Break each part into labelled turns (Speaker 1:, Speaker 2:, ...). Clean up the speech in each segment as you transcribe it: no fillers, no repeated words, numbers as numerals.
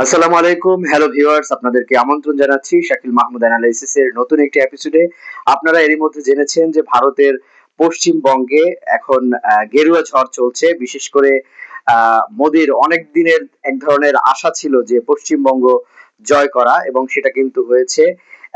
Speaker 1: আসসালামু আলাইকুম, hello viewers, আপনাদেরকে আমন্ত্রণ জানাচ্ছি শাকিল মাহমুদ অ্যানালাইসিস এর নতুন একটি এপিসোডে। আপনারা এরই মধ্যে জেনেছেন যে ভারতের পশ্চিমবঙ্গে এখন গেরুয়া ঝড় চলছে। বিশেষ করে মোদির অনেক দিনের এক ধরনের আশা ছিল যে পশ্চিমবঙ্গ জয় করা, এবং সেটা কিন্তু হয়েছে।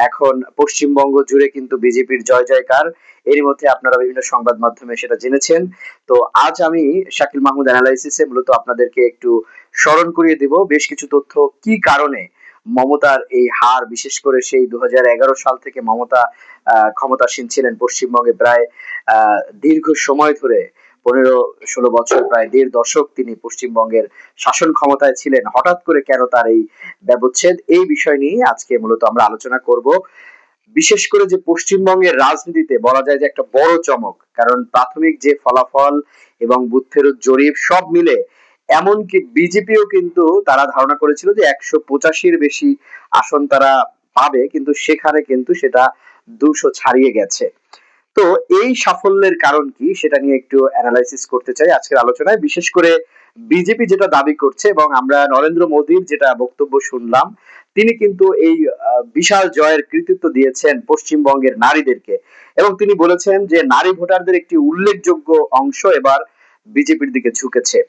Speaker 1: এখন পশ্চিমবঙ্গ জুড়ে কিন্তু বিজেপির জয় জয়কার। এরই মধ্যে আপনারা বিভিন্ন সংবাদ মাধ্যমে সেটা জেনেছেন। তো আজ আমি শাকিল মাহমুদ অ্যানালাইসিস এ মূলত আপনাদেরকে একটু স্মরণ করিয়ে দিব বেশ কিছু তথ্য, কি কারণে মমতার এই হার, বিশেষ করে সেই 2011 সাল থেকে মমতা ক্ষমতাসীন ছিলেন পশ্চিমবঙ্গে প্রায় দীর্ঘ সময় ধরে, 15-16 বছর, প্রায় দেড় দশক তিনি পশ্চিমবঙ্গের শাসন ক্ষমতায় ছিলেন। হঠাৎ করে কেন তার এই ব্যবচ্ছেদ, এই বিষয় নিয়ে আজকে মূলত আমরা আলোচনা করব। বিশেষ করে যে পশ্চিমবঙ্গের রাজনীতিতে বলা যায় যে একটা বড় চমক, কারণ প্রাথমিক যে ফলাফল এবং বুথ ফেরত জরিপ সব মিলে এমনকি বিজেপিও কিন্তু তারা ধারণা করেছিল যে 185-র বেশি আসন তারা পাবে, কিন্তু সেখানে কিন্তু সেটা 200 ছাড়িয়ে গেছে। তো এই সাফল্যের কারণ কি সেটা নিয়ে একটু অ্যানালাইসিস করতে চাই আজকের আলোচনায়। বিশেষ করে বিজেপি যেটা দাবি করছে, এবং আমরা নরেন্দ্র মোদীর যেটা বক্তব্য শুনলাম, তিনি কিন্তু এই বিশাল জয়ের কৃতিত্ব দিয়েছেন পশ্চিমবঙ্গের নারীদেরকে, এবং তিনি বলেছেন যে নারী ভোটারদের একটি উল্লেখযোগ্য অংশ এবার বিজেপির দিকে ঝুঁকেছে।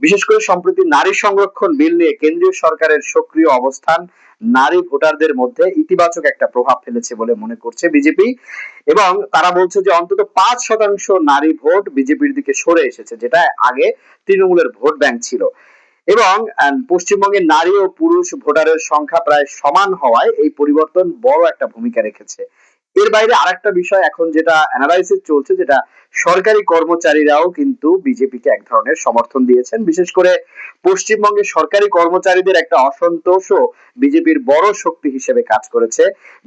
Speaker 1: বিশেষ করে সম্প্রতি নারী সংরক্ষণ বিল নিয়ে কেন্দ্রীয় সরকারের সক্রিয় অবস্থান নারী ভোটারদের মধ্যে ইতিবাচক একটা প্রভাব ফেলেছে বলে মনে করছে বিজেপি, এবং তারা বলছে যে অন্তত 5% নারী ভোট বিজেপির দিকে সরে এসেছে, যেটা আগে তৃণমূলের ভোট ব্যাংক ছিল। এবং পশ্চিমবঙ্গের নারী ও পুরুষ ভোটারের সংখ্যা প্রায় সমান হওয়ায় এই পরিবর্তন বড় একটা ভূমিকা রেখেছে। এর বাইরে আরেকটা বিষয় এখন যেটা অ্যানালাইসিস চলছে, যেটা সরকারি কর্মচারীরাও কিন্তু বিজেপিকে এক ধরনের সমর্থন দিয়েছেন। বিশেষ করে পশ্চিমবঙ্গের সরকারি কর্মচারীদের একটা অসন্তোষও বিজেপির বড় শক্তি হিসেবে কাজ করেছে।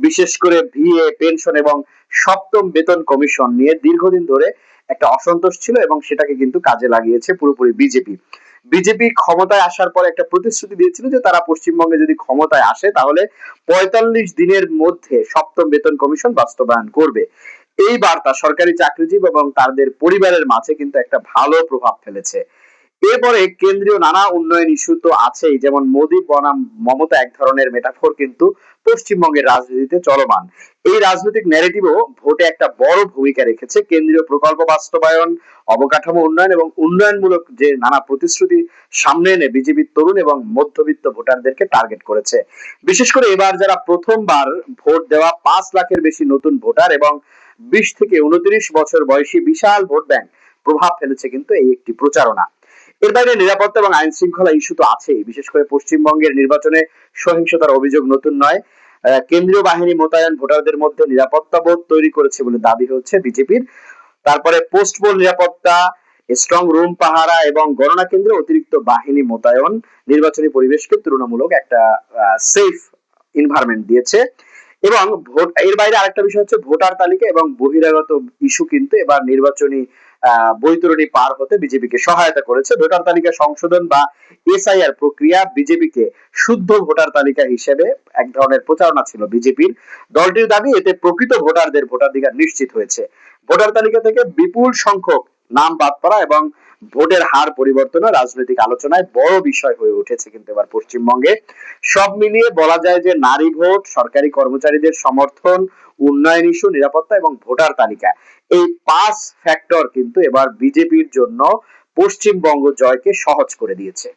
Speaker 1: বিশেষ করে ভিএ, পেনশন এবং সপ্তম বেতন কমিশন নিয়ে দীর্ঘদিন ধরে একটা অসন্তোষ ছিল, এবং সেটাকে কিন্তু কাজে লাগিয়েছে পুরোপুরি বিজেপি। বিজেপি ক্ষমতায় আসার পর একটা প্রতিশ্রুতি দিয়েছিল যে তারা পশ্চিমবঙ্গে যদি ক্ষমতায় আসে তাহলে 45 দিনের মধ্যে সপ্তম বেতন কমিশন বাস্তবায়ন করবে। এই বার্তা সরকারি চাকরিজীবী এবং তাদের পরিবারের মাঝে কিন্তু একটা ভালো প্রভাব ফেলেছে। এরপরে কেন্দ্রীয় নানা উন্নয়ন ইস্যু তো আছেই, যেমন মোদী বনাম মমতা এক ধরনের মেটাফোর কিন্তু পশ্চিমবঙ্গের রাজনীতিতে চলমান। এই রাজনৈতিক ন্যারেটিভও ভোটে একটা বড় ভূমিকা রেখেছে। কেন্দ্রীয় প্রকল্প বাস্তবায়ন, অবকাঠামো উন্নয়ন এবং উন্নয়নমূলক যে নানা প্রতিশ্রুতি সামনে এনে বিজেপির তরুণ এবং মধ্যবিত্ত ভোটারদেরকে টার্গেট করেছে। বিশেষ করে এবার যারা প্রথমবার ভোট দেওয়া 5 লাখের বেশি নতুন ভোটার এবং 20 থেকে 29 বছর বয়সী বিশাল ভোট ব্যাংক প্রভাব ফেলেছে কিন্তু এই একটি প্রচারণা। এর বাইরে নিরাপত্তা এবং আইন শৃঙ্খলা ইস্যু তো আছেই। বিশেষ করে পশ্চিমবঙ্গের নির্বাচনে সহিংসতার অভিযোগ নতুন নয়। কেন্দ্রীয় বাহিনী মোতায়েন ভোটারদের মধ্যে নিরাপত্তা বোধ তৈরি করেছে বলে দাবি হচ্ছে বিজেপির। তারপরে পোস্ট পোল নিরাপত্তা, স্ট্রং রুম পাহারা এবং গণনা কেন্দ্রে অতিরিক্ত বাহিনী মোতায়েন নির্বাচনী পরিবেশকে তুলনামূলক একটা সেফ এনভায়রনমেন্ট দিয়েছে। এবং ভোট, এর বাইরে আরেকটা বিষয় হচ্ছে ভোটার তালিকা এবং বহিরাগত ইস্যু কিন্তু এবার নির্বাচনী বৈতরণী পার হতে বিজেপিকে সহায়তা করেছে। ভোটার তালিকা সংশোধন বা এসআইআর প্রক্রিয়া বিজেপিকে শুদ্ধ ভোটার তালিকা হিসেবে এক ধরনের প্রচারণা ছিল বিজেপির। দলটির দাবি এতে প্রকৃত ভোটারদের ভোটাধিকার নিশ্চিত হয়েছে। ভোটার তালিকা থেকে বিপুল সংখ্যক নাম বাদ পড়া এবং ভোটের হার পরিবর্তনও রাজনৈতিক আলোচনায় বড় বিষয় হয়ে উঠেছে কিন্তু এবার পশ্চিমবঙ্গে। সব মিলিয়ে বলা যায় যে নারী ভোট, সরকারি কর্মচারীদের সমর্থন, উন্নয়ন ইস্যু, নিরাপত্তা এবং ভোটার তালিকা, এই 5 ফ্যাক্টর কিন্তু এবার বিজেপির জন্য পশ্চিমবঙ্গ জয়কে সহজ করে দিয়েছে।